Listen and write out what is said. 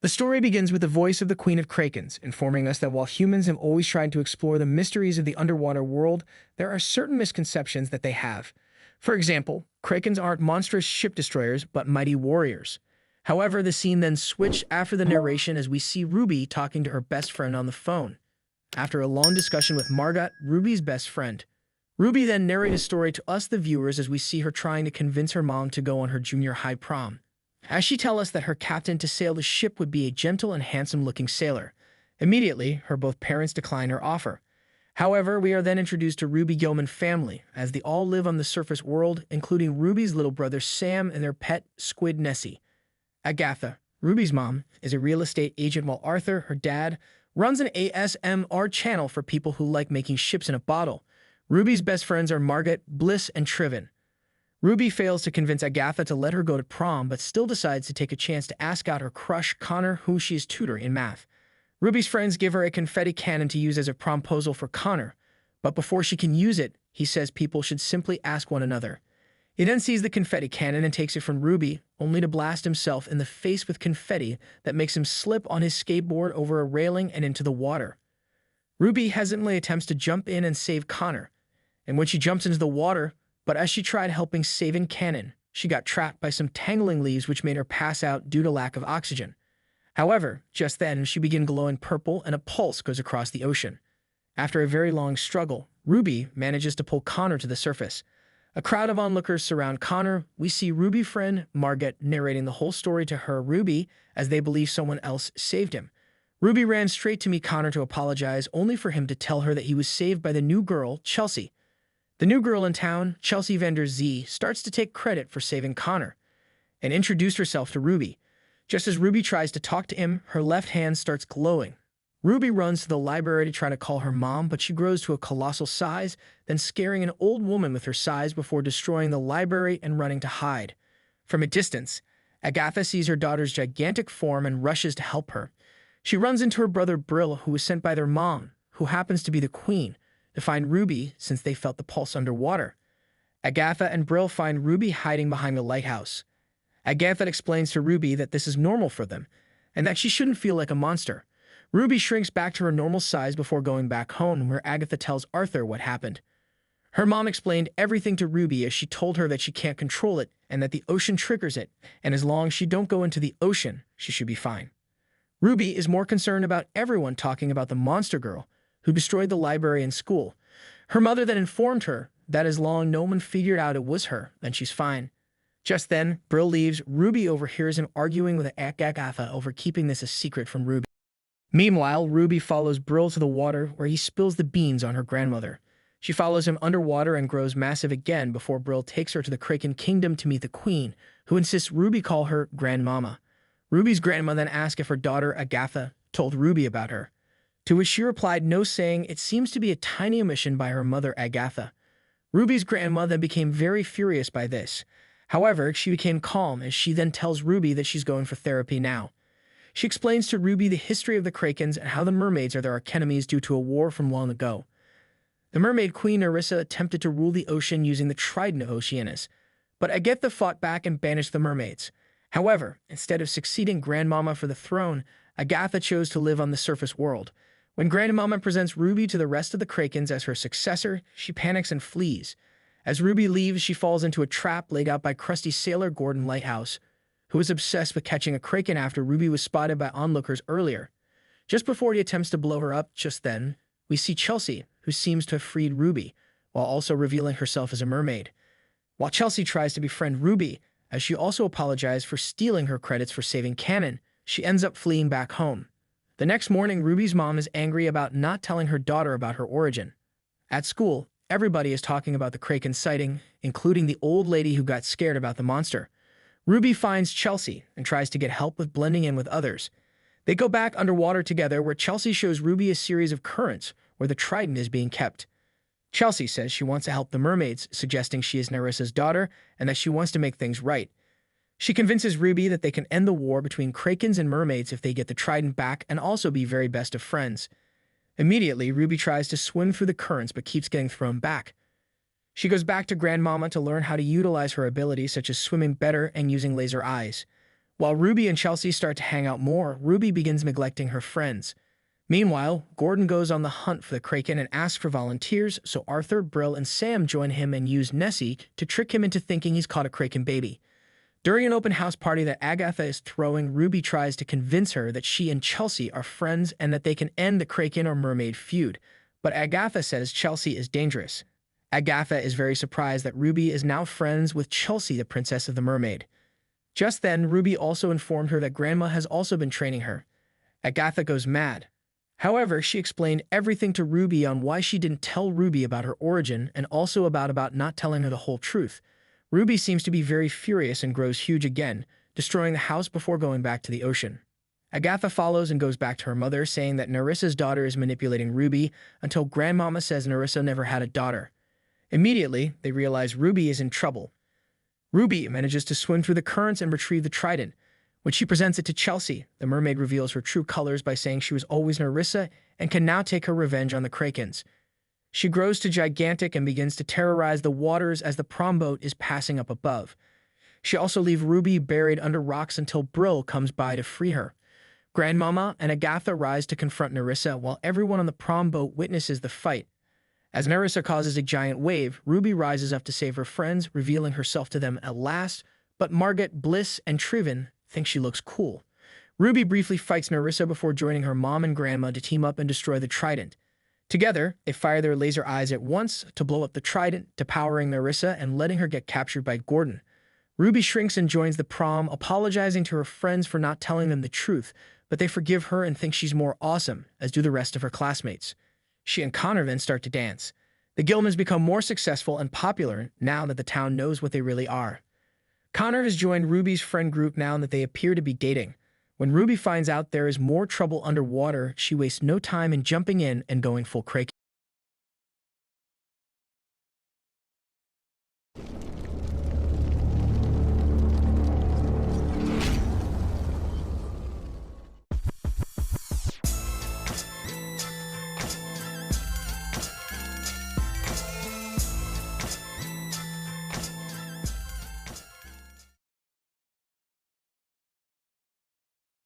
The story begins with the voice of the Queen of Krakens, informing us that while humans have always tried to explore the mysteries of the underwater world, there are certain misconceptions that they have. For example, Krakens aren't monstrous ship destroyers, but mighty warriors. However, the scene then switched after the narration as we see Ruby talking to her best friend on the phone. After a long discussion with Margot, Ruby's best friend, Ruby then narrates a story to us, the viewers, as we see her trying to convince her mom to go on her junior high prom. As she tells us that her captain to sail the ship would be a gentle and handsome-looking sailor. Immediately, her both parents decline her offer. However, we are then introduced to Ruby Gillman family, as they all live on the surface world, including Ruby's little brother Sam and their pet squid Nessie. Agatha, Ruby's mom, is a real estate agent, while Arthur, her dad, runs an ASMR channel for people who like making ships in a bottle. Ruby's best friends are Margot, Bliss, and Trivan. Ruby fails to convince Agatha to let her go to prom, but still decides to take a chance to ask out her crush, Connor, who she is tutoring in math. Ruby's friends give her a confetti cannon to use as a promposal for Connor, but before she can use it, he says people should simply ask one another. He then sees the confetti cannon and takes it from Ruby, only to blast himself in the face with confetti that makes him slip on his skateboard over a railing and into the water. Ruby hesitantly attempts to jump in and save Connor, and when she jumps into the water, but as she tried helping saving Cannon, she got trapped by some tangling leaves which made her pass out due to lack of oxygen. However, just then she began glowing purple and a pulse goes across the ocean. After a very long struggle, Ruby manages to pull Connor to the surface. A crowd of onlookers surround Connor. We see Ruby friend Margot narrating the whole story to her Ruby as they believe someone else saved him. Ruby ran straight to meet Connor to apologize, only for him to tell her that he was saved by the new girl, Chelsea. The new girl in town, Chelsea Vander Z, starts to take credit for saving Connor and introduced herself to Ruby. Just as Ruby tries to talk to him, her left hand starts glowing. Ruby runs to the library to try to call her mom, but she grows to a colossal size, then scaring an old woman with her size before destroying the library and running to hide. From a distance, Agatha sees her daughter's gigantic form and rushes to help her. She runs into her brother Brill, who was sent by their mom, who happens to be the queen, to find Ruby since they felt the pulse underwater. Agatha and Brill find Ruby hiding behind the lighthouse. Agatha explains to Ruby that this is normal for them, and that she shouldn't feel like a monster. Ruby shrinks back to her normal size before going back home, where Agatha tells Arthur what happened. Her mom explained everything to Ruby as she told her that she can't control it and that the ocean triggers it, and as long as she don't go into the ocean, she should be fine. Ruby is more concerned about everyone talking about the monster girl who destroyed the library and school. Her mother then informed her that as long as no one figured out it was her, then she's fine. Just then, Brill leaves. Ruby overhears him arguing with Agatha over keeping this a secret from Ruby. Meanwhile, Ruby follows Brill to the water where he spills the beans on her grandmother. She follows him underwater and grows massive again before Brill takes her to the Kraken kingdom to meet the queen, who insists Ruby call her grandmama. Ruby's grandma then asks if her daughter Agatha told Ruby about her, to which she replied no, saying it seems to be a tiny omission by her mother Agatha. Ruby's grandma then became very furious by this. However, she became calm as she then tells Ruby that she's going for therapy now. She explains to Ruby the history of the Krakens and how the mermaids are their archenemies due to a war from long ago. The mermaid queen Nerissa attempted to rule the ocean using the trident of Oceanus, but Agatha fought back and banished the mermaids. However, instead of succeeding Grandmama for the throne, Agatha chose to live on the surface world. When Grandmama presents Ruby to the rest of the Krakens as her successor, she panics and flees. As Ruby leaves, she falls into a trap laid out by crusty sailor Gordon Lighthouse, who was obsessed with catching a Kraken after Ruby was spotted by onlookers earlier. Just before he attempts to blow her up, just then, we see Chelsea, who seems to have freed Ruby, while also revealing herself as a mermaid. While Chelsea tries to befriend Ruby, as she also apologized for stealing her credits for saving Cannon, she ends up fleeing back home. The next morning, Ruby's mom is angry about not telling her daughter about her origin. At school, everybody is talking about the Kraken sighting, including the old lady who got scared about the monster. Ruby finds Chelsea and tries to get help with blending in with others. They go back underwater together, where Chelsea shows Ruby a series of currents where the trident is being kept. Chelsea says she wants to help the mermaids, suggesting she is Nerissa's daughter and that she wants to make things right. She convinces Ruby that they can end the war between Krakens and mermaids if they get the trident back and also be very best of friends. Immediately, Ruby tries to swim through the currents but keeps getting thrown back. She goes back to Grandmama to learn how to utilize her abilities such as swimming better and using laser eyes. While Ruby and Chelsea start to hang out more, Ruby begins neglecting her friends. Meanwhile, Gordon goes on the hunt for the Kraken and asks for volunteers, so Arthur, Brill, and Sam join him and use Nessie to trick him into thinking he's caught a Kraken baby. During an open house party that Agatha is throwing, Ruby tries to convince her that she and Chelsea are friends and that they can end the Kraken or mermaid feud. But Agatha says Chelsea is dangerous. Agatha is very surprised that Ruby is now friends with Chelsea, the princess of the mermaid. Just then, Ruby also informed her that Grandma has also been training her. Agatha goes mad. However, she explained everything to Ruby on why she didn't tell Ruby about her origin and also about not telling her the whole truth. Ruby seems to be very furious and grows huge again, destroying the house before going back to the ocean. Agatha follows and goes back to her mother, saying that Nerissa's daughter is manipulating Ruby until Grandmama says Nerissa never had a daughter. Immediately, they realize Ruby is in trouble. Ruby manages to swim through the currents and retrieve the trident. When she presents it to Chelsea, the mermaid reveals her true colors by saying she was always Nerissa and can now take her revenge on the Krakens. She grows to gigantic and begins to terrorize the waters as the prom boat is passing up above. She also leaves Ruby buried under rocks until Brill comes by to free her. Grandmama and Agatha rise to confront Nerissa while everyone on the prom boat witnesses the fight. As Nerissa causes a giant wave, Ruby rises up to save her friends, revealing herself to them at last, but Margaret, Bliss, and Triven think she looks cool. Ruby briefly fights Nerissa before joining her mom and grandma to team up and destroy the trident. Together, they fire their laser eyes at once to blow up the trident, depowering Nerissa and letting her get captured by Gordon. Ruby shrinks and joins the prom, apologizing to her friends for not telling them the truth, but they forgive her and think she's more awesome, as do the rest of her classmates. She and Connor then start to dance. The Gillmans become more successful and popular now that the town knows what they really are. Connor has joined Ruby's friend group now that they appear to be dating. When Ruby finds out there is more trouble underwater, she wastes no time in jumping in and going full Kraken.